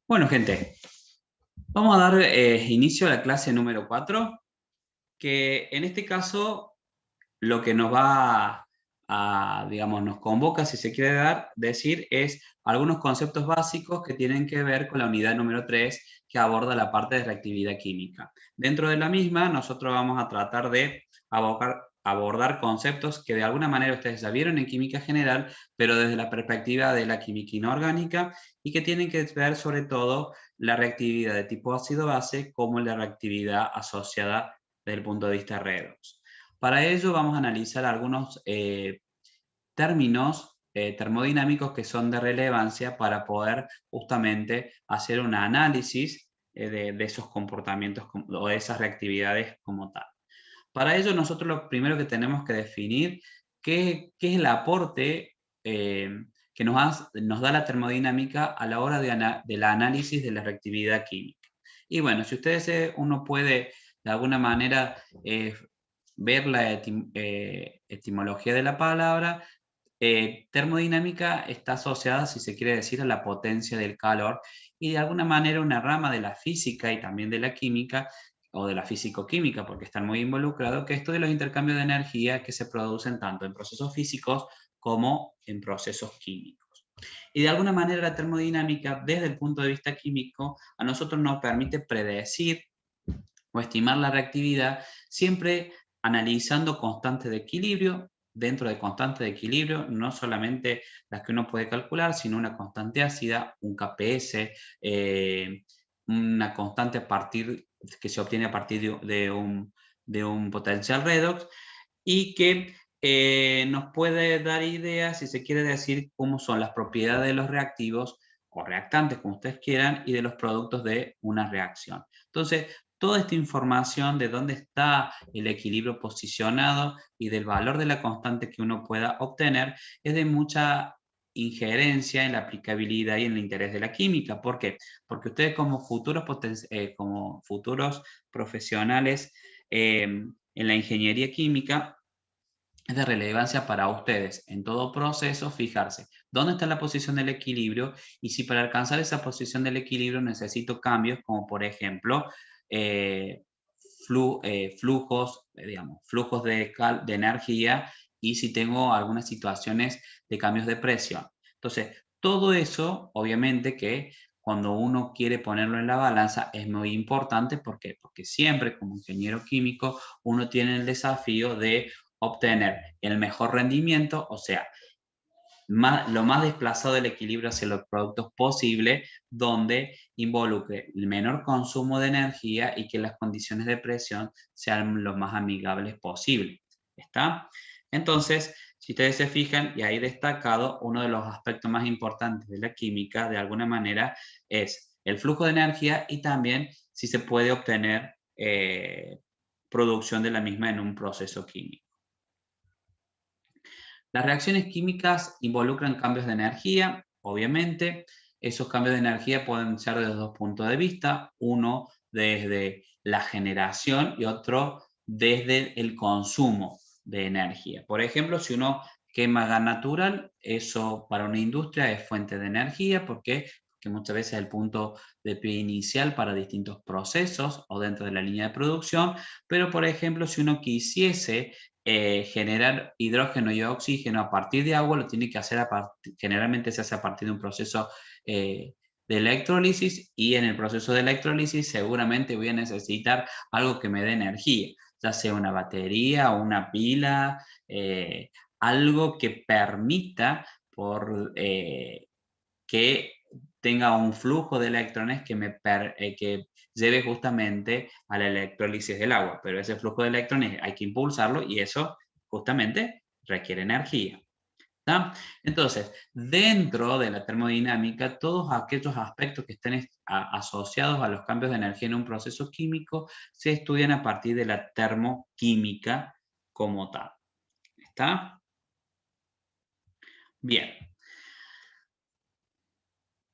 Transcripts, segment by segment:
Bueno, gente, vamos a dar inicio a la clase número 4, que en este caso lo que nos va digamos, nos convoca, si se quiere decir, es algunos conceptos básicos que tienen que ver con la unidad número 3, que aborda la parte de reactividad química. Dentro de la misma, nosotros vamos a tratar de abordar conceptos que de alguna manera ustedes ya vieron en química general, pero desde la perspectiva de la química inorgánica, y que tienen que ver sobre todo la reactividad de tipo ácido-base como la reactividad asociada desde el punto de vista redox. Para ello vamos a analizar algunos términos termodinámicos que son de relevancia para poder justamente hacer un análisis de esos comportamientos o de esas reactividades como tal. Para ello nosotros lo primero que tenemos que definir qué es el aporte que nos da la termodinámica a la hora del análisis de la reactividad química. Y bueno, si ustedes, uno puede de alguna manera ver la etimología de la palabra, termodinámica está asociada, si se quiere decir, a la potencia del calor, y de alguna manera una rama de la física y también de la química, o de la físico-química, porque están muy involucrados, que esto de los intercambios de energía que se producen tanto en procesos físicos como en procesos químicos. Y de alguna manera la termodinámica, desde el punto de vista químico, a nosotros nos permite predecir o estimar la reactividad, siempre analizando constantes de equilibrio. Dentro de constantes de equilibrio, no solamente las que uno puede calcular, sino una constante ácida, un KPS, una constante que se obtiene a partir de un potencial redox, y que nos puede dar ideas, si se quiere decir, cómo son las propiedades de los reactivos o reactantes, como ustedes quieran, y de los productos de una reacción. Entonces, toda esta información de dónde está el equilibrio posicionado y del valor de la constante que uno pueda obtener es de mucha injerencia en la aplicabilidad y en el interés de la química. ¿Por qué? Porque ustedes como futuros profesionales en la ingeniería química, es de relevancia para ustedes en todo proceso fijarse dónde está la posición del equilibrio, y si para alcanzar esa posición del equilibrio necesito cambios, como por ejemplo eh, flujos de energía, y si tengo algunas situaciones de cambios de presión. Entonces, todo eso, obviamente que cuando uno quiere ponerlo en la balanza es muy importante. ¿Por qué? Porque siempre como ingeniero químico uno tiene el desafío de obtener el mejor rendimiento, o sea, lo más desplazado del equilibrio hacia los productos posible, donde involucre el menor consumo de energía y que las condiciones de presión sean lo más amigables posible. ¿Está? Entonces, si ustedes se fijan, y ahí destacado, uno de los aspectos más importantes de la química, de alguna manera, es el flujo de energía, y también si se puede obtener producción de la misma en un proceso químico. Las reacciones químicas involucran cambios de energía, obviamente. Esos cambios de energía pueden ser desde dos puntos de vista, uno desde la generación y otro desde el consumo de energía. Por ejemplo, si uno quema gas natural, eso para una industria es fuente de energía. ¿Por qué? Porque muchas veces es el punto de pie inicial para distintos procesos o dentro de la línea de producción. Pero, por ejemplo, si uno quisiese generar hidrógeno y oxígeno a partir de agua, lo tiene que hacer generalmente se hace a partir de un proceso de electrólisis, y en el proceso de electrólisis seguramente voy a necesitar algo que me dé energía, ya sea una batería o una pila, algo que permita que tenga un flujo de electrones que lleve justamente a la electrólisis del agua. Pero ese flujo de electrones hay que impulsarlo, y eso justamente requiere energía. ¿Está? Entonces, dentro de la termodinámica, todos aquellos aspectos que estén asociados a los cambios de energía en un proceso químico se estudian a partir de la termoquímica como tal. ¿Está? Bien.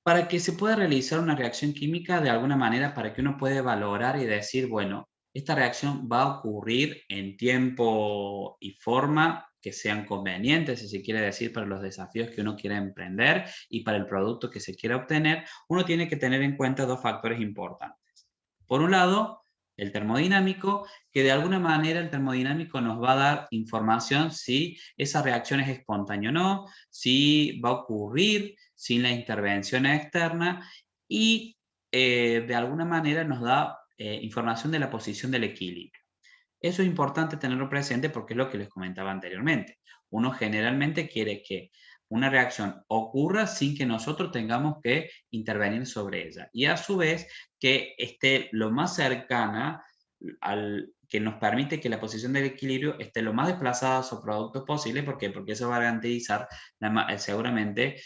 Para que se pueda realizar una reacción química de alguna manera, para que uno pueda valorar y decir, bueno, esta reacción va a ocurrir en tiempo y forma que sean convenientes, si se quiere decir, para los desafíos que uno quiera emprender y para el producto que se quiera obtener, uno tiene que tener en cuenta dos factores importantes. Por un lado, el termodinámico, que de alguna manera el termodinámico nos va a dar información si esa reacción es espontánea o no, si va a ocurrir sin la intervención externa y de alguna manera nos da información de la posición del equilibrio. Eso es importante tenerlo presente porque es lo que les comentaba anteriormente. Uno generalmente quiere que una reacción ocurra sin que nosotros tengamos que intervenir sobre ella. Y a su vez que esté lo más cercana al que nos permite que la posición del equilibrio esté lo más desplazada a su producto posible. ¿Por qué? Porque eso va a garantizar seguramente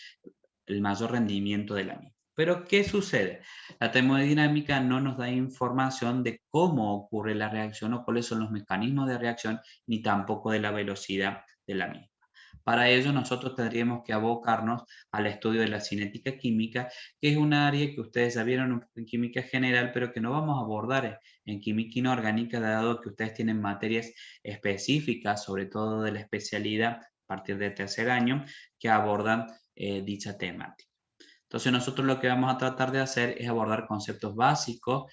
el mayor rendimiento de la misma. Pero, ¿qué sucede? La termodinámica no nos da información de cómo ocurre la reacción o cuáles son los mecanismos de reacción, ni tampoco de la velocidad de la misma. Para ello, nosotros tendríamos que abocarnos al estudio de la cinética química, que es un área que ustedes ya vieron en química general, pero que no vamos a abordar en química inorgánica, dado que ustedes tienen materias específicas, sobre todo de la especialidad a partir del tercer año, que abordan dicha temática. Entonces nosotros lo que vamos a tratar de hacer es abordar conceptos básicos,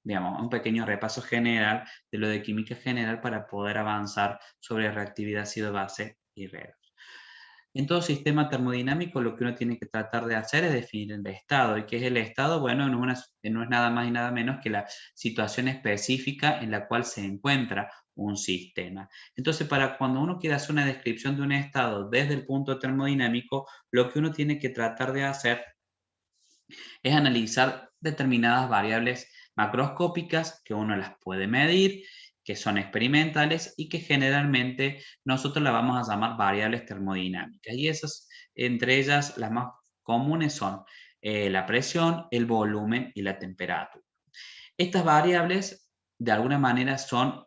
digamos, un pequeño repaso general de lo de química general para poder avanzar sobre reactividad ácido-base y redox. En todo sistema termodinámico lo que uno tiene que tratar de hacer es definir el estado. ¿Y qué es el estado? Bueno, no es nada más y nada menos que la situación específica en la cual se encuentra un sistema. Entonces, para cuando uno quiere hacer una descripción de un estado desde el punto termodinámico, lo que uno tiene que tratar de hacer es analizar determinadas variables macroscópicas que uno las puede medir, que son experimentales y que generalmente nosotros las vamos a llamar variables termodinámicas. Y esas, entre ellas, las más comunes son la presión, el volumen y la temperatura. Estas variables, de alguna manera, son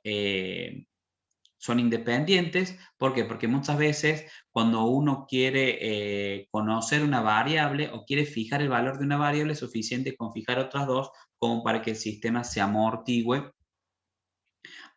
independientes. ¿Por qué? Porque muchas veces cuando uno quiere conocer una variable o quiere fijar el valor de una variable, es suficiente con fijar otras dos como para que el sistema se amortigüe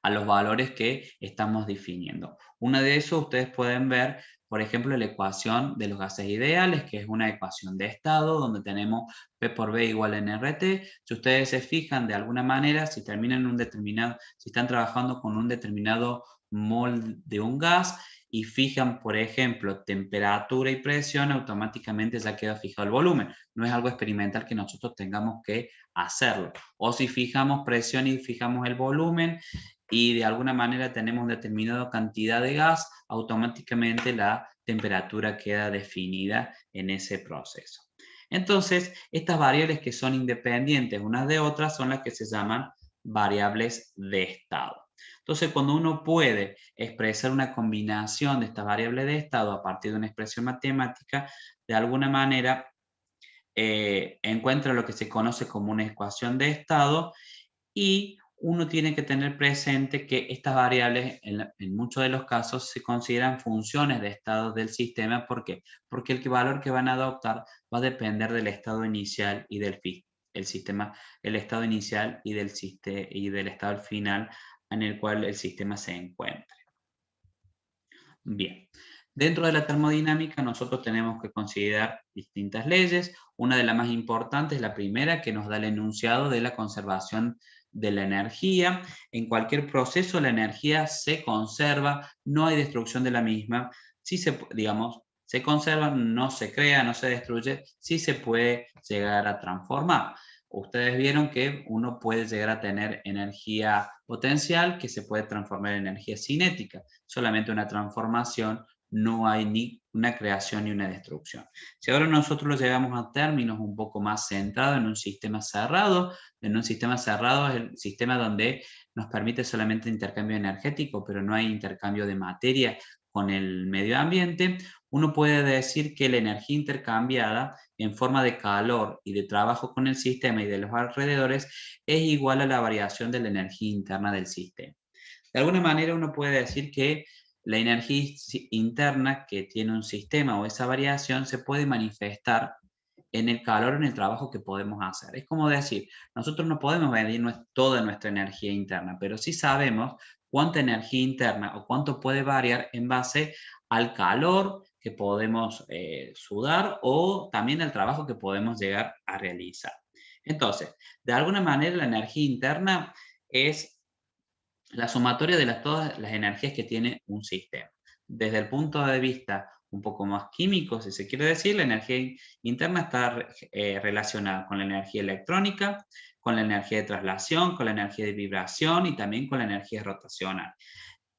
a los valores que estamos definiendo. Una de esos ustedes pueden ver, por ejemplo, la ecuación de los gases ideales, que es una ecuación de estado donde tenemos P por B igual a NRT. Si ustedes se fijan de alguna manera, si están trabajando con un determinado mol de un gas y fijan, por ejemplo, temperatura y presión, automáticamente ya queda fijado el volumen. No es algo experimental que nosotros tengamos que hacerlo. O si fijamos presión y fijamos el volumen, y de alguna manera tenemos determinada cantidad de gas, automáticamente la temperatura queda definida en ese proceso. Entonces, estas variables que son independientes unas de otras son las que se llaman variables de estado. Entonces, cuando uno puede expresar una combinación de estas variables de estado a partir de una expresión matemática, de alguna manera encuentra lo que se conoce como una ecuación de estado y uno tiene que tener presente que estas variables en muchos de los casos se consideran funciones de estado del sistema. ¿Por qué? Porque el valor que van a adoptar va a depender del estado inicial y el estado inicial y del estado final en el cual el sistema se encuentra. Bien, dentro de la termodinámica nosotros tenemos que considerar distintas leyes. Una de las más importantes, la primera, que nos da el enunciado de la conservación de la energía. En cualquier proceso la energía se conserva, no hay destrucción de la misma. Si se conserva, no se crea, no se destruye, sí se puede llegar a transformar. Ustedes vieron que uno puede llegar a tener energía potencial que se puede transformar en energía cinética. Solamente una transformación, no hay ni una creación ni una destrucción. Si ahora nosotros lo llevamos a términos un poco más centrados en un sistema cerrado es el sistema donde nos permite solamente intercambio energético, pero no hay intercambio de materia con el medio ambiente, uno puede decir que la energía intercambiada en forma de calor y de trabajo con el sistema y de los alrededores es igual a la variación de la energía interna del sistema. De alguna manera uno puede decir que la energía interna que tiene un sistema o esa variación se puede manifestar en el calor, en el trabajo que podemos hacer. Es como decir, nosotros no podemos medir toda nuestra energía interna, pero sí sabemos cuánta energía interna o cuánto puede variar en base al calor que podemos sudar o también al trabajo que podemos llegar a realizar. Entonces, de alguna manera la energía interna es la sumatoria de todas las energías que tiene un sistema. Desde el punto de vista un poco más químico, si se quiere decir, la energía interna está relacionada con la energía electrónica, con la energía de traslación, con la energía de vibración y también con la energía rotacional.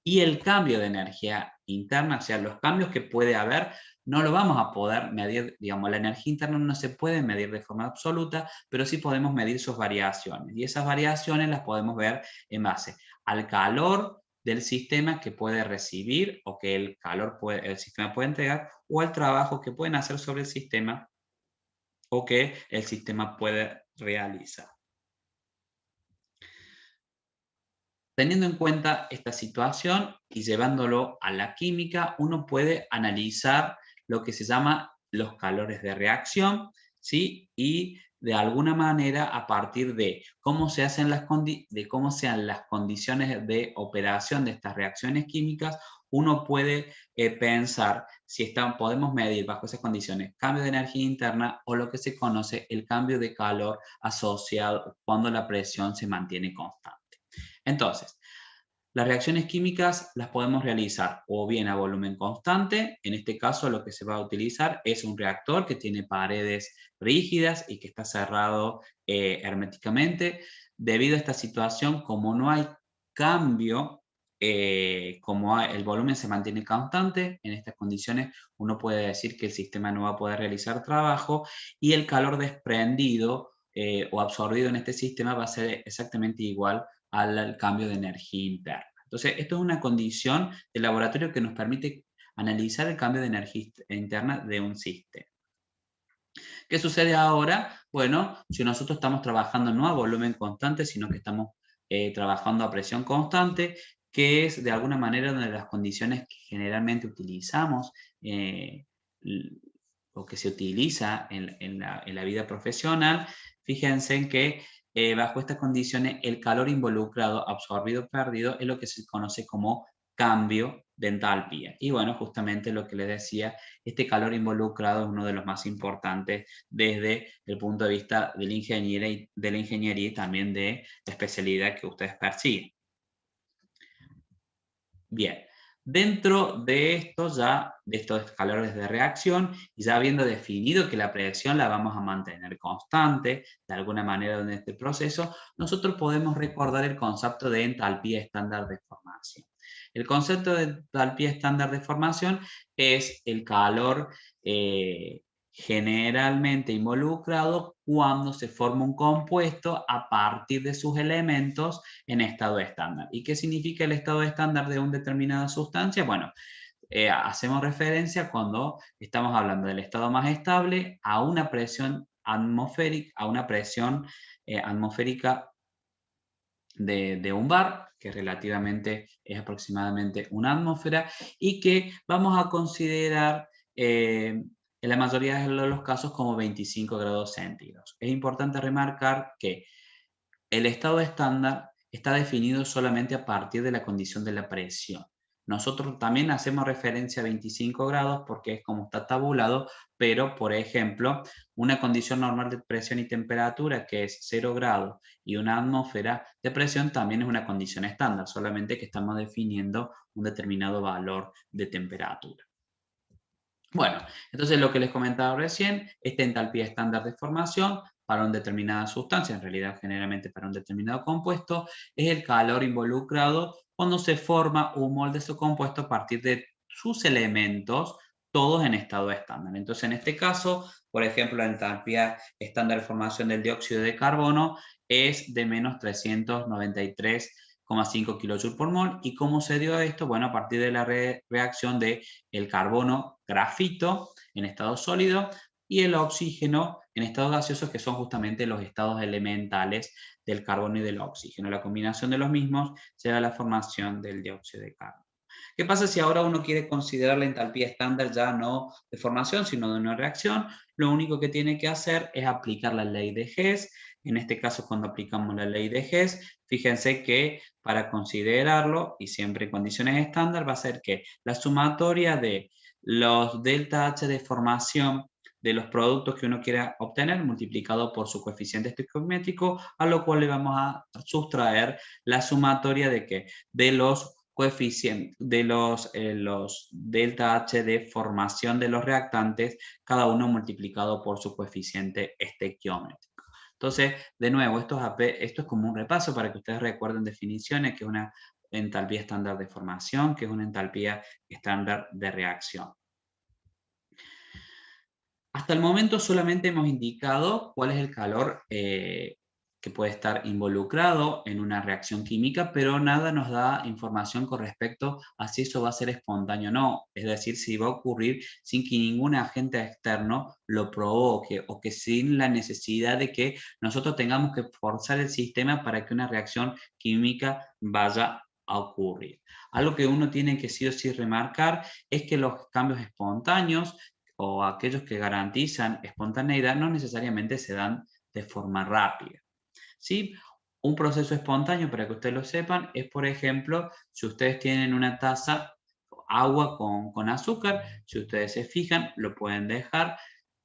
Y el cambio de energía interna, o sea, los cambios que puede haber, no lo vamos a poder medir, digamos, la energía interna no se puede medir de forma absoluta, pero sí podemos medir sus variaciones. Y esas variaciones las podemos ver en base al calor del sistema que puede recibir o que el sistema puede entregar, o al trabajo que pueden hacer sobre el sistema o que el sistema puede realizar. Teniendo en cuenta esta situación y llevándolo a la química, uno puede analizar lo que se llama los calores de reacción, ¿sí? Y de alguna manera, a partir de cómo se hacen de cómo sean las condiciones de operación de estas reacciones químicas, uno puede pensar si podemos medir bajo esas condiciones cambio de energía interna o lo que se conoce el cambio de calor asociado cuando la presión se mantiene constante. Entonces, las reacciones químicas las podemos realizar o bien a volumen constante, en este caso lo que se va a utilizar es un reactor que tiene paredes rígidas y que está cerrado herméticamente. Debido a esta situación, como no hay cambio, el volumen se mantiene constante, en estas condiciones uno puede decir que el sistema no va a poder realizar trabajo y el calor desprendido o absorbido en este sistema va a ser exactamente igual al cambio de energía interna. Entonces, esto es una condición del laboratorio que nos permite analizar el cambio de energía interna de un sistema. ¿Qué sucede ahora? Bueno, si nosotros estamos trabajando no a volumen constante, sino que estamos trabajando a presión constante, que es de alguna manera una de las condiciones que generalmente utilizamos o que se utiliza en la vida profesional, fíjense en que bajo estas condiciones el calor involucrado, absorbido, perdido, es lo que se conoce como cambio de entalpía. Y bueno, justamente lo que les decía, este calor involucrado es uno de los más importantes desde el punto de vista de la ingeniería y también de la especialidad que ustedes persiguen. Bien, dentro de estos calores de reacción, y ya habiendo definido que la presión la vamos a mantener constante, de alguna manera en este proceso, nosotros podemos recordar el concepto de entalpía estándar de formación. El concepto de entalpía estándar de formación es el calor generalmente involucrado cuando se forma un compuesto a partir de sus elementos en estado estándar. ¿Y qué significa el estado estándar de una determinada sustancia? Bueno, hacemos referencia cuando estamos hablando del estado más estable a una presión atmosférica de un bar, que relativamente es aproximadamente una atmósfera, y que vamos a considerar en la mayoría de los casos como 25 grados centígrados. Es importante remarcar que el estado estándar está definido solamente a partir de la condición de la presión. Nosotros también hacemos referencia a 25 grados porque es como está tabulado, pero por ejemplo, una condición normal de presión y temperatura que es 0 grados y una atmósfera de presión también es una condición estándar, solamente que estamos definiendo un determinado valor de temperatura. Bueno, entonces lo que les comentaba recién, esta entalpía estándar de formación para una determinada sustancia, en realidad generalmente para un determinado compuesto, es el calor involucrado cuando se forma un molde de su compuesto a partir de sus elementos, todos en estado estándar. Entonces, en este caso, por ejemplo, la entalpía estándar de formación del dióxido de carbono es de menos 393,5 kJ por mol. ¿Y cómo se dio esto? Bueno, a partir de la reacción de el carbono grafito en estado sólido y el oxígeno en estado gaseoso, que son justamente los estados elementales del carbono y del oxígeno. La combinación de los mismos lleva a la formación del dióxido de carbono. ¿Qué pasa si ahora uno quiere considerar la entalpía estándar ya no de formación, sino de una reacción? Lo único que tiene que hacer es aplicar la ley de Hess. En este caso, cuando aplicamos la ley de Hess, fíjense que para considerarlo, y siempre en condiciones estándar, va a ser que la sumatoria de los delta H de formación de los productos que uno quiera obtener multiplicado por su coeficiente estequiométrico, a lo cual le vamos a sustraer la sumatoria de que de los coeficientes de los delta H de formación de los reactantes, cada uno multiplicado por su coeficiente estequiométrico. Entonces, de nuevo, esto es como un repaso para que ustedes recuerden definiciones, que es una entalpía estándar de formación, que es una entalpía estándar de reacción. Hasta el momento solamente hemos indicado cuál es el calor que puede estar involucrado en una reacción química, pero nada nos da información con respecto a si eso va a ser espontáneo o no, es decir, si va a ocurrir sin que ningún agente externo lo provoque o que sin la necesidad de que nosotros tengamos que forzar el sistema para que una reacción química vaya a ocurrir. Algo que uno tiene que sí o sí remarcar es que los cambios espontáneos o aquellos que garantizan espontaneidad no necesariamente se dan de forma rápida. ¿Sí? Un proceso espontáneo, para que ustedes lo sepan, es, por ejemplo, si ustedes tienen una taza agua con azúcar, si ustedes se fijan, lo pueden dejar,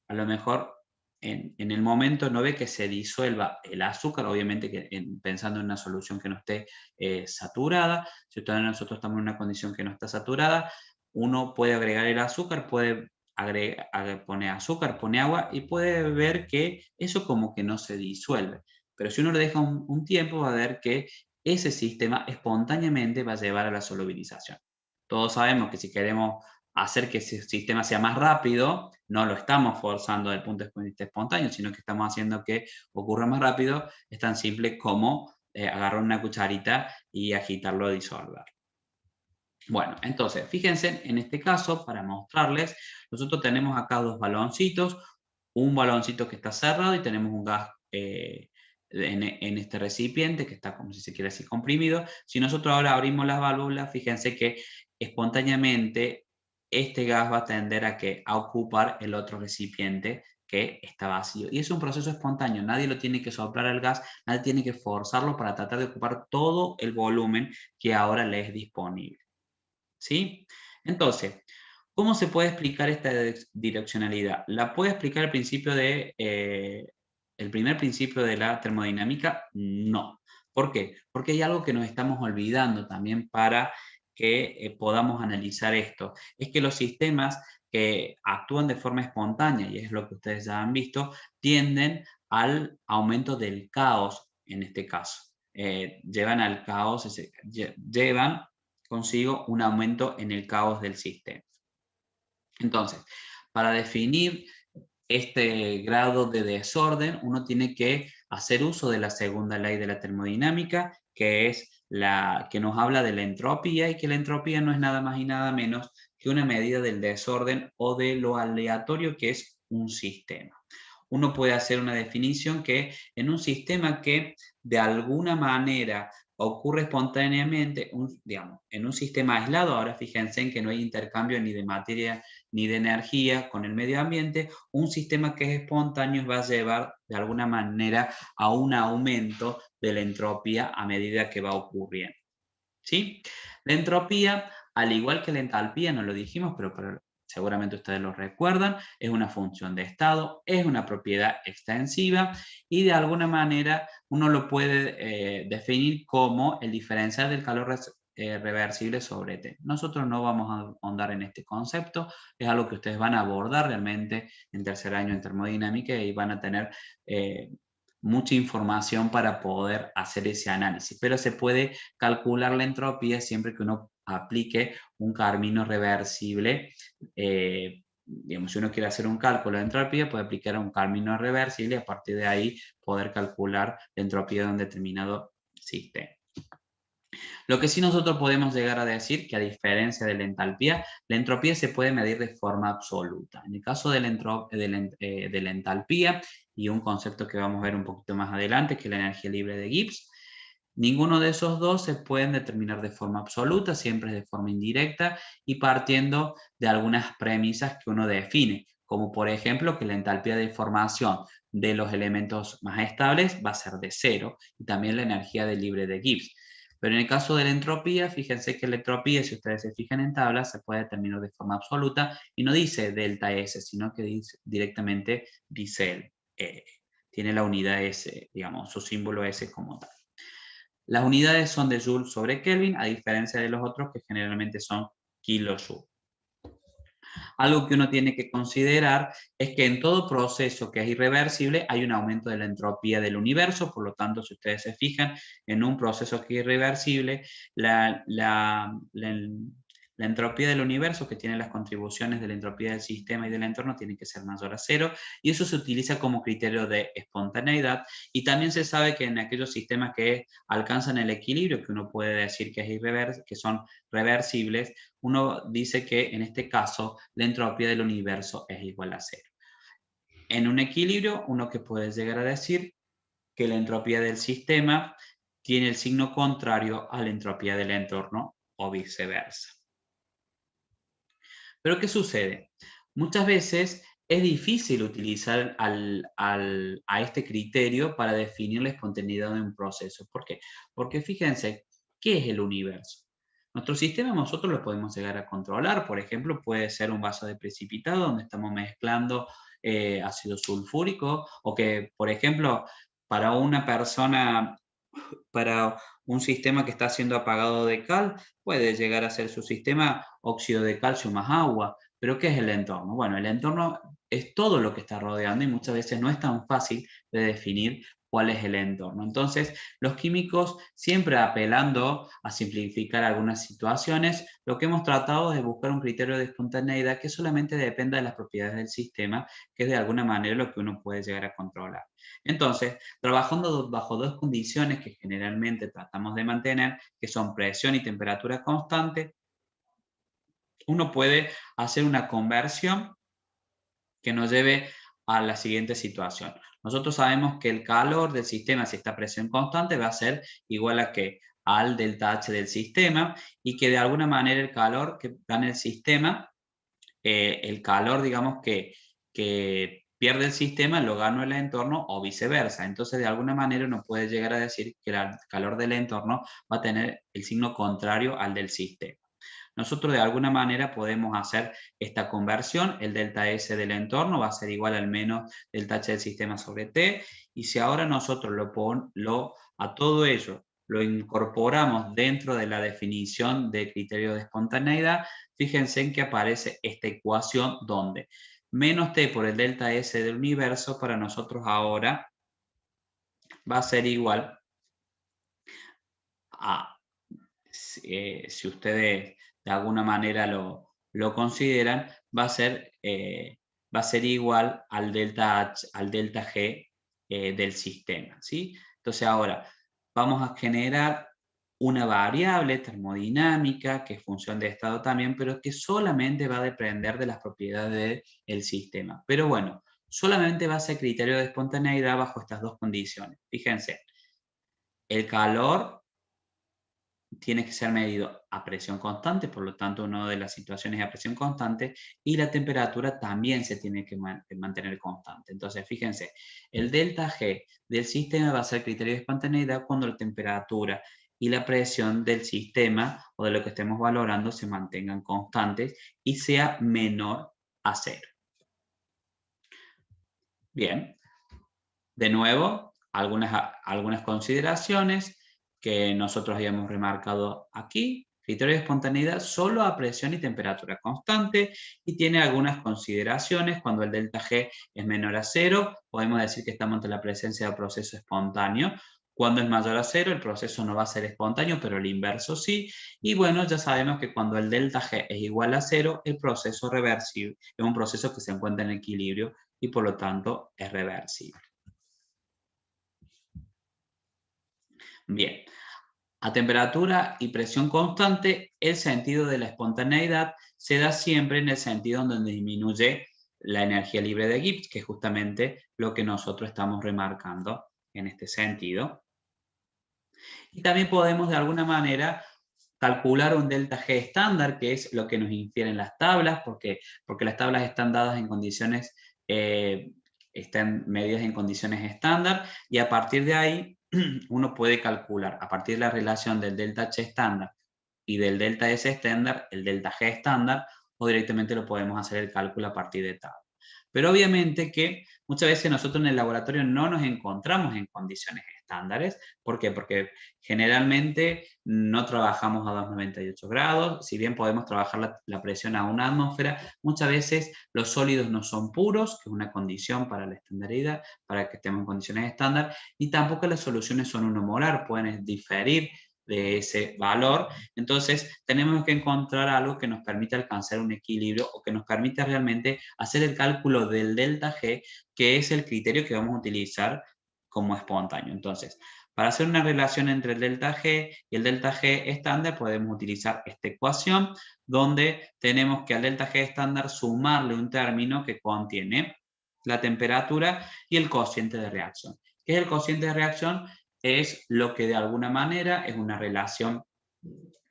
a lo mejor en el momento no ve que se disuelva el azúcar, obviamente que pensando en una solución que no esté saturada. Si nosotros estamos en una condición que no está saturada, uno puede agregar el azúcar, puede pone azúcar, pone agua y puede ver que eso como que no se disuelve. Pero si uno le deja un tiempo, va a ver que ese sistema espontáneamente va a llevar a la solubilización. Todos sabemos que si queremos hacer que ese sistema sea más rápido, no lo estamos forzando desde el punto de vista espontáneo, sino que estamos haciendo que ocurra más rápido, es tan simple como agarrar una cucharita y agitarlo, disolver. Bueno, entonces, fíjense, en este caso, para mostrarles, nosotros tenemos acá dos baloncitos, un baloncito que está cerrado y tenemos un gas en este recipiente que está, como si se quiere así, comprimido. Si nosotros ahora abrimos las válvulas, fíjense que espontáneamente este gas va a tender a ocupar el otro recipiente que está vacío. Y es un proceso espontáneo, nadie lo tiene que soplar al gas, nadie tiene que forzarlo para tratar de ocupar todo el volumen que ahora le es disponible. ¿Sí? Entonces, ¿cómo se puede explicar esta direccionalidad? La puede explicar el primer principio de la termodinámica. No. ¿Por qué? Porque hay algo que nos estamos olvidando también para que podamos analizar esto. Es que los sistemas que actúan de forma espontánea, y es lo que ustedes ya han visto, tienden al aumento del caos en este caso. Llevan al caos, llevan consigo un aumento en el caos del sistema. Entonces, para definir este grado de desorden, uno tiene que hacer uso de la segunda ley de la termodinámica, que es la que nos habla de la entropía, y que la entropía no es nada más y nada menos que una medida del desorden o de lo aleatorio que es un sistema. Uno puede hacer una definición que en un sistema que de alguna manera ocurre espontáneamente, digamos, en un sistema aislado, ahora fíjense en que no hay intercambio ni de materia ni de energía con el medio ambiente, un sistema que es espontáneo va a llevar de alguna manera a un aumento de la entropía a medida que va ocurriendo. ¿Sí? La entropía, al igual que la entalpía, no lo dijimos, pero seguramente ustedes lo recuerdan, es una función de estado, es una propiedad extensiva y de alguna manera uno lo puede definir como el diferencial del calor reversible sobre T. Nosotros no vamos a ahondar en este concepto, es algo que ustedes van a abordar realmente en tercer año en termodinámica y van a tener mucha información para poder hacer ese análisis, pero se puede calcular la entropía siempre que uno aplique un camino reversible. Digamos, si uno quiere hacer un cálculo de entropía, puede aplicar un camino reversible y a partir de ahí poder calcular la entropía de un determinado sistema. Lo que sí nosotros podemos llegar a decir que a diferencia de la entropía se puede medir de forma absoluta. En el caso de la entalpía, y un concepto que vamos a ver un poquito más adelante, que es la energía libre de Gibbs, Ninguno de esos dos se pueden determinar de forma absoluta, siempre es de forma indirecta y partiendo de algunas premisas que uno define, como por ejemplo que la entalpía de formación de los elementos más estables va a ser de 0 y también la energía de libre de Gibbs. Pero en el caso de la entropía, fíjense que la entropía, si ustedes se fijan en tablas, se puede determinar de forma absoluta y no dice delta S, sino que dice, directamente dice tiene la unidad S, digamos, su símbolo S como tal. Las unidades son de Joule sobre Kelvin, a diferencia de los otros que generalmente son kilojoule. Algo que uno tiene que considerar es que en todo proceso que es irreversible hay un aumento de la entropía del universo, por lo tanto, si ustedes se fijan, en un proceso que es irreversible, la entropía del universo, que tiene las contribuciones de la entropía del sistema y del entorno, tiene que ser mayor a 0, y eso se utiliza como criterio de espontaneidad, y también se sabe que en aquellos sistemas que alcanzan el equilibrio, que uno puede decir que, que son reversibles, uno dice que en este caso la entropía del universo es igual a 0. En un equilibrio, uno que puede llegar a decir que la entropía del sistema tiene el signo contrario a la entropía del entorno o viceversa. Pero ¿qué sucede? Muchas veces es difícil utilizar a este criterio para definir la espontaneidad de un proceso. ¿Por qué? Porque fíjense, ¿qué es el universo? Nuestro sistema nosotros lo podemos llegar a controlar. Por ejemplo, puede ser un vaso de precipitado donde estamos mezclando ácido sulfúrico o que, por ejemplo, para una persona, para un sistema que está siendo apagado de cal, puede llegar a ser su sistema óxido de calcio más agua. ¿Pero qué es el entorno? Bueno, el entorno es todo lo que está rodeando y muchas veces no es tan fácil de definir cuál es el entorno. Entonces, los químicos, siempre apelando a simplificar algunas situaciones, lo que hemos tratado es de buscar un criterio de espontaneidad que solamente dependa de las propiedades del sistema, que es de alguna manera lo que uno puede llegar a controlar. Entonces, trabajando bajo dos condiciones que generalmente tratamos de mantener, que son presión y temperatura constante, uno puede hacer una conversión que nos lleve a la siguiente situación. Nosotros sabemos que el calor del sistema, si está a presión constante, va a ser igual a ¿qué? Al delta H del sistema, y que de alguna manera el calor que da en el sistema, el calor, digamos, que pierde el sistema, lo gana el entorno o viceversa. Entonces, de alguna manera uno puede llegar a decir que el calor del entorno va a tener el signo contrario al del sistema. Nosotros de alguna manera podemos hacer esta conversión, el delta S del entorno va a ser igual al menos delta H del sistema sobre T, y si ahora nosotros a todo ello lo incorporamos dentro de la definición de criterio de espontaneidad, fíjense en que aparece esta ecuación donde menos T por el delta S del universo para nosotros ahora va a ser igual a, si ustedes de alguna manera lo consideran, va a ser igual al delta H, al delta G del sistema, ¿sí? Entonces ahora vamos a generar una variable termodinámica que es función de estado también, pero que solamente va a depender de las propiedades del sistema. Pero bueno, solamente va a ser criterio de espontaneidad bajo estas dos condiciones. Fíjense, el calor tiene que ser medido a presión constante, por lo tanto una de las situaciones es a presión constante, y la temperatura también se tiene que mantener constante. Entonces, fíjense, el delta G del sistema va a ser criterio de espontaneidad cuando la temperatura y la presión del sistema o de lo que estemos valorando se mantengan constantes y sea menor a 0. Bien, de nuevo, algunas consideraciones que nosotros habíamos remarcado aquí. Criterio de espontaneidad solo a presión y temperatura constante, y tiene algunas consideraciones. Cuando el delta G es menor a 0, podemos decir que estamos ante la presencia de proceso espontáneo. Cuando es mayor a 0, el proceso no va a ser espontáneo, pero el inverso sí. Y bueno, ya sabemos que cuando el delta G es igual a 0, el proceso reversible es un proceso que se encuentra en equilibrio y por lo tanto es reversible. Bien, a temperatura y presión constante, el sentido de la espontaneidad se da siempre en el sentido donde disminuye la energía libre de Gibbs, que es justamente lo que nosotros estamos remarcando en este sentido. Y también podemos de alguna manera calcular un delta G estándar, que es lo que nos infieren las tablas, porque las tablas están dadas en condiciones, están medidas en condiciones estándar, y a partir de ahí uno puede calcular, a partir de la relación del delta H estándar y del delta S estándar, el delta G estándar, o directamente lo podemos hacer el cálculo a partir de tabla. Pero obviamente que muchas veces nosotros en el laboratorio no nos encontramos en condiciones estándares. ¿Por qué? Porque generalmente no trabajamos a 298 grados, si bien podemos trabajar la presión a una atmósfera, muchas veces los sólidos no son puros, que es una condición para la estandaridad, para que estemos en condiciones estándar, y tampoco las soluciones son unomolar, pueden diferir de ese valor. Entonces tenemos que encontrar algo que nos permita alcanzar un equilibrio o que nos permita realmente hacer el cálculo del delta G, que es el criterio que vamos a utilizar como espontáneo. Entonces, para hacer una relación entre el delta G y el delta G estándar podemos utilizar esta ecuación donde tenemos que al delta G estándar sumarle un término que contiene la temperatura y el cociente de reacción. ¿Qué es el cociente de reacción? Es lo que de alguna manera es una relación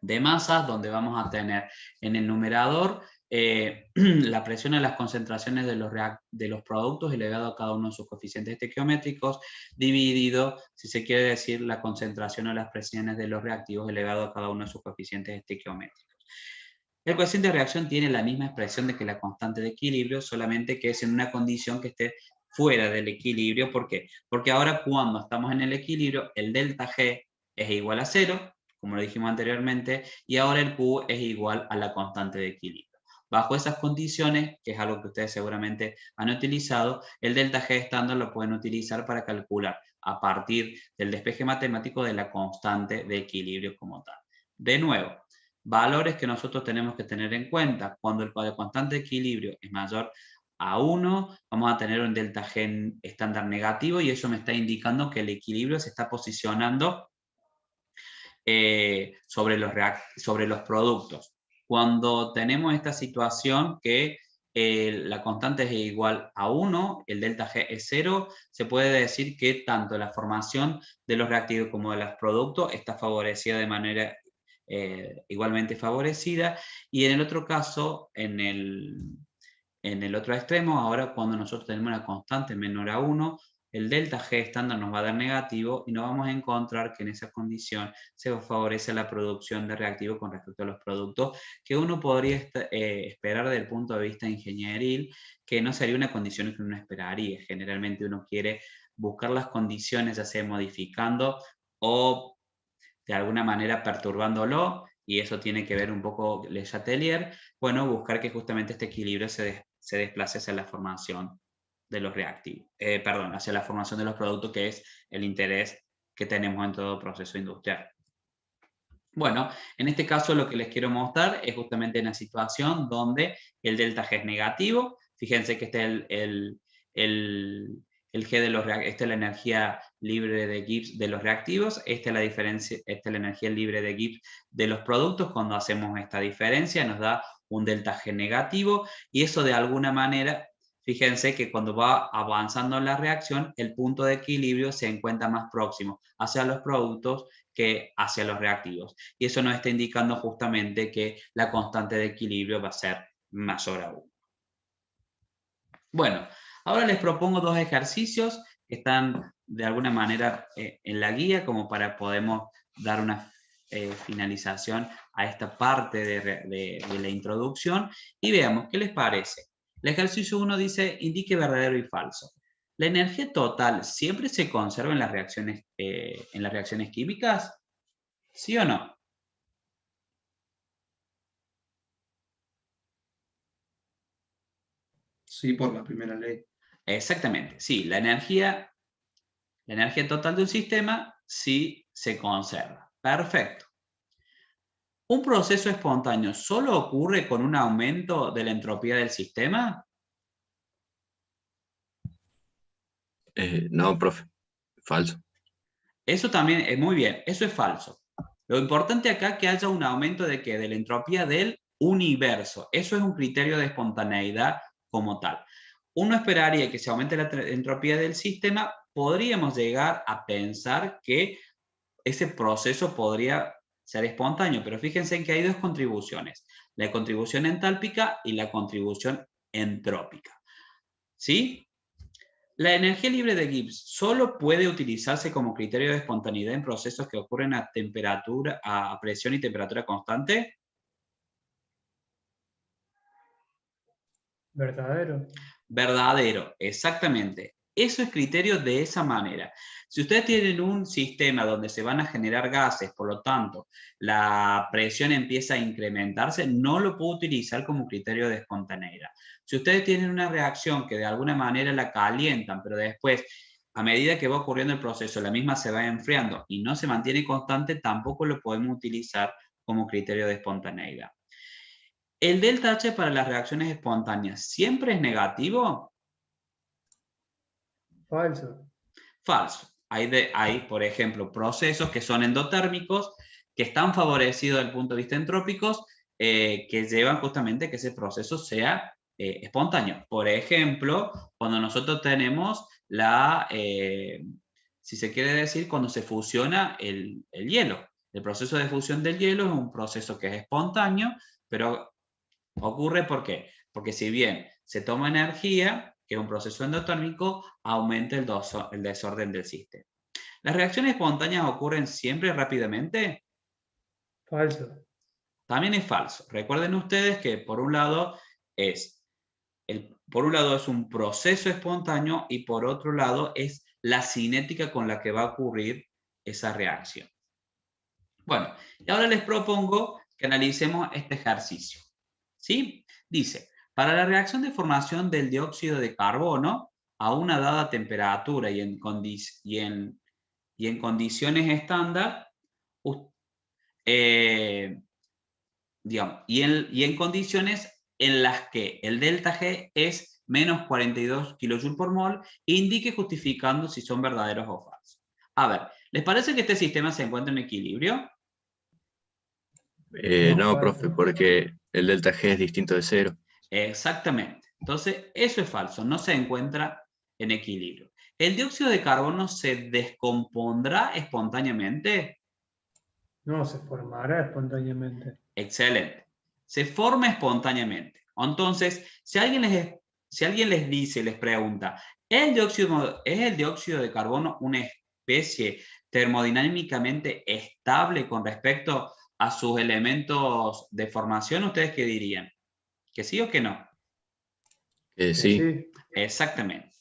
de masas donde vamos a tener en el numerador la presión y las concentraciones de los productos elevado a cada uno de sus coeficientes estequiométricos, dividido, si se quiere decir, la concentración o las presiones de los reactivos elevado a cada uno de sus coeficientes estequiométricos. El coeficiente de reacción tiene la misma expresión de que la constante de equilibrio, solamente que es en una condición que esté fuera del equilibrio. ¿Por qué? Porque ahora cuando estamos en el equilibrio, el delta G es igual a 0, como lo dijimos anteriormente, y ahora el Q es igual a la constante de equilibrio. Bajo esas condiciones, que es algo que ustedes seguramente han utilizado, el delta G estándar lo pueden utilizar para calcular a partir del despeje matemático de la constante de equilibrio como tal. De nuevo, valores que nosotros tenemos que tener en cuenta. Cuando el constante de equilibrio es mayor a 1, vamos a tener un delta G estándar negativo, y eso me está indicando que el equilibrio se está posicionando sobre los productos. Cuando tenemos esta situación que la constante es igual a 1, el delta G es 0, se puede decir que tanto la formación de los reactivos como de los productos está favorecida de manera igualmente favorecida, y en el otro caso, en el otro extremo, ahora cuando nosotros tenemos una constante menor a 1, el delta G estándar nos va a dar negativo y nos vamos a encontrar que en esa condición se favorece la producción de reactivos con respecto a los productos, que uno podría esperar desde el punto de vista ingenieril, que no sería una condición que uno esperaría. Generalmente uno quiere buscar las condiciones, ya sea modificando o de alguna manera perturbándolo, y eso tiene que ver un poco Le Chatelier, bueno, buscar que justamente este equilibrio se desplace hacia la formación de los reactivos, perdón, hacia la formación de los productos, que es el interés que tenemos en todo proceso industrial. Bueno, en este caso lo que les quiero mostrar es justamente una situación donde el delta G es negativo. Fíjense que este es el G de los reactivos, esta es la energía libre de Gibbs de los reactivos, esta es la diferencia, esta es la energía libre de Gibbs de los productos. Cuando hacemos esta diferencia nos da un delta G negativo, y eso de alguna manera, fíjense que cuando va avanzando la reacción, el punto de equilibrio se encuentra más próximo hacia los productos que hacia los reactivos. Y eso nos está indicando justamente que la constante de equilibrio va a ser mayor a 1. Bueno, ahora les propongo dos ejercicios que están de alguna manera en la guía, como para podemos dar una finalización a esta parte de la introducción, y veamos qué les parece. El ejercicio 1 dice: indique verdadero y falso. ¿La energía total siempre se conserva en las reacciones químicas? ¿Sí o no? Sí, por la primera ley. Exactamente, sí, la energía total de un sistema sí se conserva. Perfecto. ¿Un proceso espontáneo solo ocurre con un aumento de la entropía del sistema? No, profe, falso. Eso también es muy bien, eso es falso. Lo importante acá es que haya un aumento de ¿qué? De la entropía del universo. Eso es un criterio de espontaneidad como tal. Uno esperaría que se aumente la entropía del sistema. Podríamos llegar a pensar que ese proceso podría ser espontáneo, pero fíjense que hay dos contribuciones, la contribución entálpica y la contribución entrópica. ¿Sí? La energía libre de Gibbs solo puede utilizarse como criterio de espontaneidad en procesos que ocurren a temperatura, a presión y temperatura constante. Verdadero. Verdadero, exactamente. Eso es criterio de esa manera. Si ustedes tienen un sistema donde se van a generar gases, por lo tanto, la presión empieza a incrementarse, no lo puedo utilizar como criterio de espontaneidad. Si ustedes tienen una reacción que de alguna manera la calientan, pero después, a medida que va ocurriendo el proceso, la misma se va enfriando y no se mantiene constante, tampoco lo podemos utilizar como criterio de espontaneidad. ¿El delta H para las reacciones espontáneas siempre es negativo? Falso. Falso. Hay, por ejemplo, procesos que son endotérmicos, que están favorecidos desde el punto de vista entrópicos, que llevan justamente a que ese proceso sea espontáneo. Por ejemplo, cuando nosotros tenemos si se quiere decir, cuando se fusiona el hielo. El proceso de fusión del hielo es un proceso que es espontáneo, pero ocurre ¿por qué? Porque si bien se toma energía, que es un proceso endotérmico, aumenta el desorden del sistema. ¿Las reacciones espontáneas ocurren siempre rápidamente? Falso. También es falso. Recuerden ustedes que por un lado es un proceso espontáneo y por otro lado es la cinética con la que va a ocurrir esa reacción. Bueno, y ahora les propongo que analicemos este ejercicio. ¿Sí? Dice, para la reacción de formación del dióxido de carbono a una dada temperatura y en condiciones estándar, y en condiciones en las que el delta G es menos 42 kJ por mol, indique justificando si son verdaderos o falsos. A ver, ¿les parece que este sistema se encuentra en equilibrio? No, profe, porque el delta G es distinto de cero. Exactamente. Entonces, eso es falso, no se encuentra en equilibrio. ¿El dióxido de carbono se descompondrá espontáneamente? No, se formará espontáneamente. Excelente. Se forma espontáneamente. Entonces, si alguien les dice, les pregunta, ¿es el dióxido de carbono una especie termodinámicamente estable con respecto a sus elementos de formación? ¿Ustedes qué dirían? ¿Que sí o que no? Que Sí. sí. Exactamente.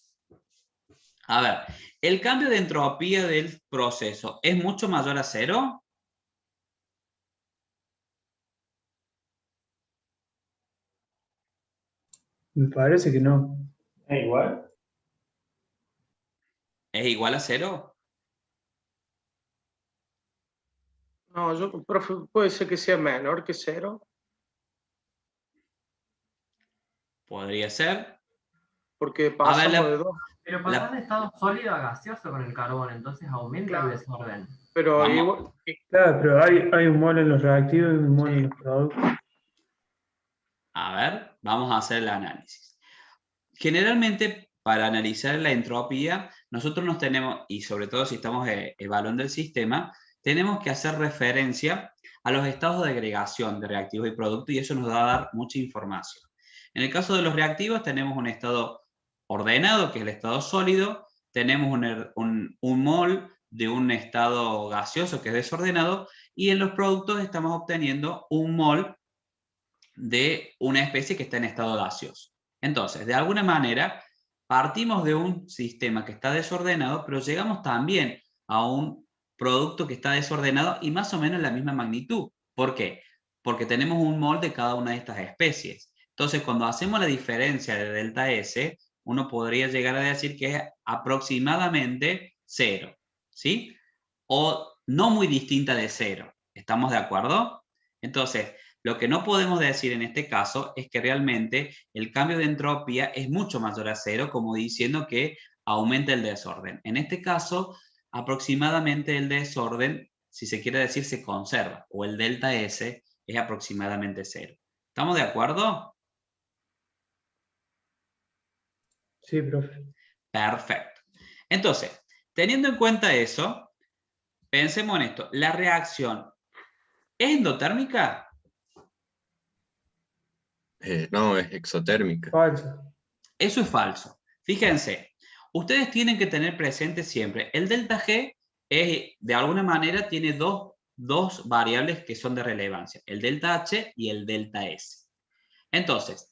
A ver, ¿el cambio de entropía del proceso es mucho mayor a cero? Me parece que no. ¿Es igual? ¿Es igual a cero? No, profe, puede ser que sea menor que cero, Podría ser. porque A ver, pasamos de 2. Pero pasás de estado sólido a gaseoso con el carbón, entonces aumenta el desorden. Pero Vamos. igual, Claro, pero hay un mol en los reactivos y un mol en los productos. A ver, vamos a hacer el análisis. Generalmente, para analizar la entropía, nosotros nos tenemos, y sobre todo si estamos evaluando el sistema, tenemos que hacer referencia a los estados de agregación de reactivos y productos, y eso nos va a dar mucha información. En el caso de los reactivos, tenemos un estado ordenado, que es el estado sólido, tenemos un mol de un estado gaseoso, que es desordenado, y en los productos estamos obteniendo un mol de una especie que está en estado gaseoso. Entonces, de alguna manera, partimos de un sistema que está desordenado, pero llegamos también a un producto que está desordenado y más o menos en la misma magnitud. ¿Por qué? Porque tenemos un mol de cada una de estas especies. Entonces, cuando hacemos la diferencia de delta S, uno podría llegar a decir que es aproximadamente cero, ¿sí? O no muy distinta de cero. ¿Estamos de acuerdo? Entonces, lo que no podemos decir en este caso es que realmente el cambio de entropía es mucho mayor a cero, como diciendo que aumenta el desorden. En este caso, aproximadamente el desorden, si se quiere decir, se conserva, o el delta S es aproximadamente cero. ¿Estamos de acuerdo? Sí, profe. Perfecto. Entonces, teniendo en cuenta eso, pensemos en esto, ¿la reacción es endotérmica? No, es exotérmica. Falso. Eso es falso. Fíjense, ustedes tienen que tener presente siempre, el delta G de alguna manera tiene dos variables que son de relevancia, el delta H y el delta S. Entonces,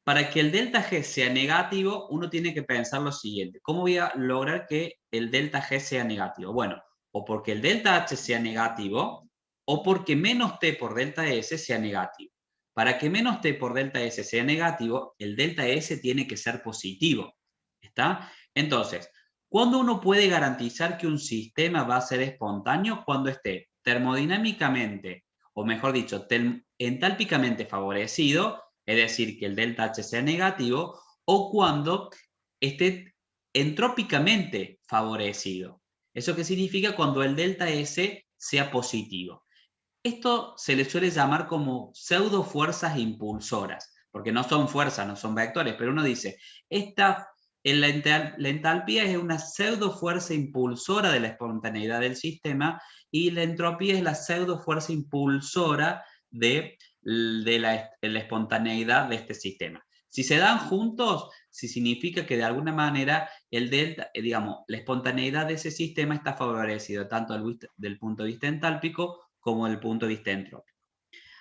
para que el delta G sea negativo, uno tiene que pensar lo siguiente, ¿cómo voy a lograr que el delta G sea negativo? Bueno, o porque el delta H sea negativo, o porque menos T por delta S sea negativo. Para que menos T por delta S sea negativo, el delta S tiene que ser positivo. ¿Está? Entonces, ¿cuándo uno puede garantizar que un sistema va a ser espontáneo? Cuando esté termodinámicamente, o mejor dicho, entálpicamente favorecido, es decir, que el delta H sea negativo, o cuando esté entrópicamente favorecido. ¿Eso qué significa? Cuando el delta S sea positivo. Esto se le suele llamar como pseudo fuerzas impulsoras, porque no son fuerzas, no son vectores, pero uno dice, la entalpía es una pseudo fuerza impulsora de la espontaneidad del sistema y la entropía es la pseudo fuerza impulsora de la espontaneidad de este sistema. Si se dan juntos, sí significa que de alguna manera el delta, digamos, la espontaneidad de ese sistema está favorecido tanto del punto de vista entálpico como del punto de vista entrópico.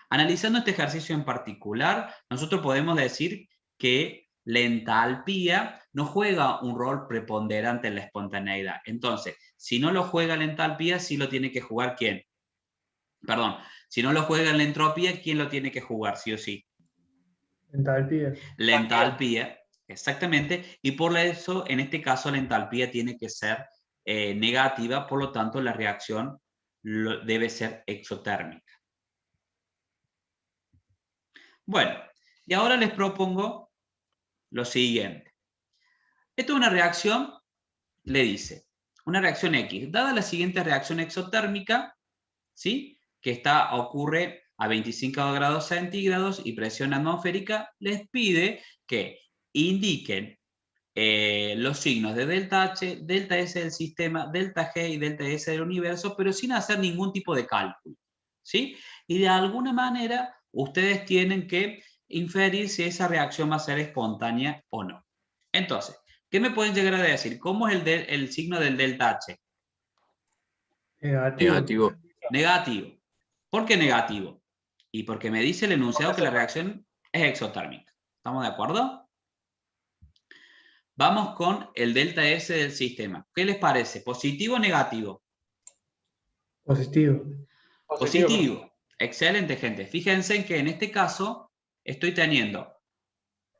Analizando este ejercicio en particular, nosotros podemos decir que la entalpía no juega un rol preponderante en la espontaneidad. Entonces, si no lo juega la entalpía, sí lo tiene que jugar ¿quién? Perdón, si no lo juega la entropía, ¿quién lo tiene que jugar, sí o sí? Entalpía. La entalpía, exactamente, y por eso, en este caso, la entalpía tiene que ser negativa, por lo tanto, la reacción debe ser exotérmica. Bueno, y ahora les propongo lo siguiente. Esto es una reacción, le dice, una reacción X. Dada la siguiente reacción exotérmica, ¿sí? Que ocurre a 25 grados centígrados y presión atmosférica, les pide que indiquen los signos de delta H, delta S del sistema, delta G y delta S del universo, pero sin hacer ningún tipo de cálculo, ¿sí? Y de alguna manera ustedes tienen que inferir si esa reacción va a ser espontánea o no. Entonces, ¿qué me pueden llegar a decir? ¿Cómo es el signo del delta H? Negativo. Negativo. Negativo. ¿Por qué negativo? Y porque me dice el enunciado que la reacción es exotérmica. ¿Estamos de acuerdo? Vamos con el delta S del sistema. ¿Qué les parece? ¿Positivo o negativo? Positivo. Positivo. Excelente, gente. Fíjense en que en este caso estoy teniendo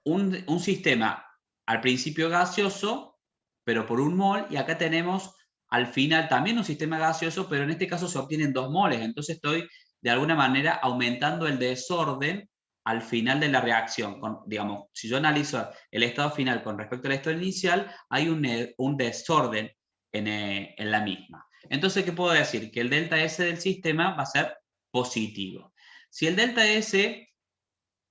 un sistema al principio gaseoso, pero por 1 mol, y acá tenemos al final también un sistema gaseoso, pero en este caso se obtienen 2 moles. Entonces estoy de alguna manera aumentando el desorden al final de la reacción. Digamos, si yo analizo el estado final con respecto al estado inicial, hay un desorden en la misma. Entonces, ¿qué puedo decir? Que el delta S del sistema va a ser positivo. Si el delta S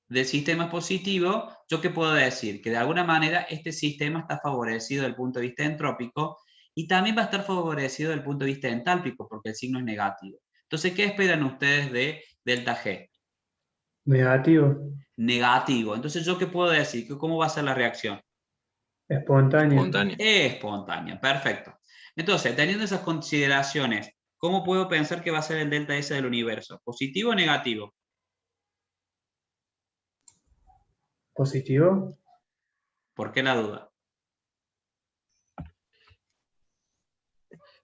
del sistema es positivo, ¿yo qué puedo decir? Que de alguna manera este sistema está favorecido desde el punto de vista entrópico y también va a estar favorecido desde el punto de vista entálpico, porque el signo es negativo. Entonces, ¿qué esperan ustedes de delta G? Negativo. Negativo. Entonces, ¿yo qué puedo decir? ¿Cómo va a ser la reacción? Espontáneo. Espontánea. Espontánea, perfecto. Entonces, teniendo esas consideraciones, ¿cómo puedo pensar que va a ser el delta S del universo? ¿Positivo o negativo? Positivo. ¿Por qué la duda?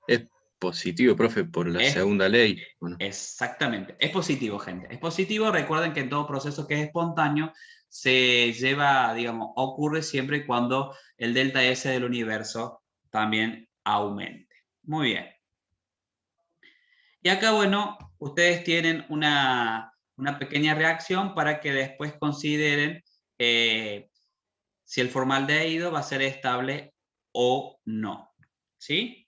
Es positivo, profe, por la Es- segunda ley. Bueno, Exactamente. Es positivo, gente. Es positivo. Recuerden que en todo proceso que es espontáneo se lleva, digamos, ocurre siempre cuando el delta S del universo también aumente. Muy bien. Y acá, bueno, ustedes tienen una pequeña reacción para que después consideren si el formaldehído va a ser estable o no. ¿Sí?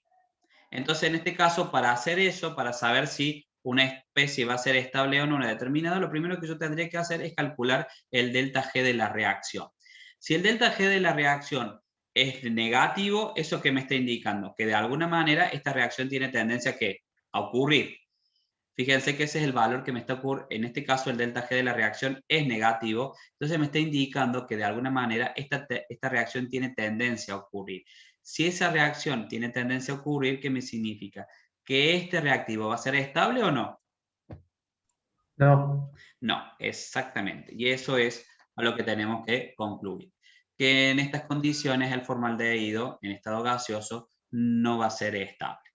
Entonces, en este caso, para hacer eso, para saber si una especie va a ser estable o no una determinada, lo primero que yo tendría que hacer es calcular el delta G de la reacción. Si el delta G de la reacción es negativo, ¿eso qué me está indicando? Que de alguna manera esta reacción tiene tendencia a ¿qué? a ocurrir. Fíjense que ese es el valor que me está ocurriendo. En este caso, el delta G de la reacción es negativo. Entonces me está indicando que de alguna manera esta reacción tiene tendencia a ocurrir. Si esa reacción tiene tendencia a ocurrir, ¿qué me significa? ¿Que este reactivo va a ser estable o no? No. No, exactamente. Y eso es a lo que tenemos que concluir. Que en estas condiciones el formaldehído en estado gaseoso no va a ser estable.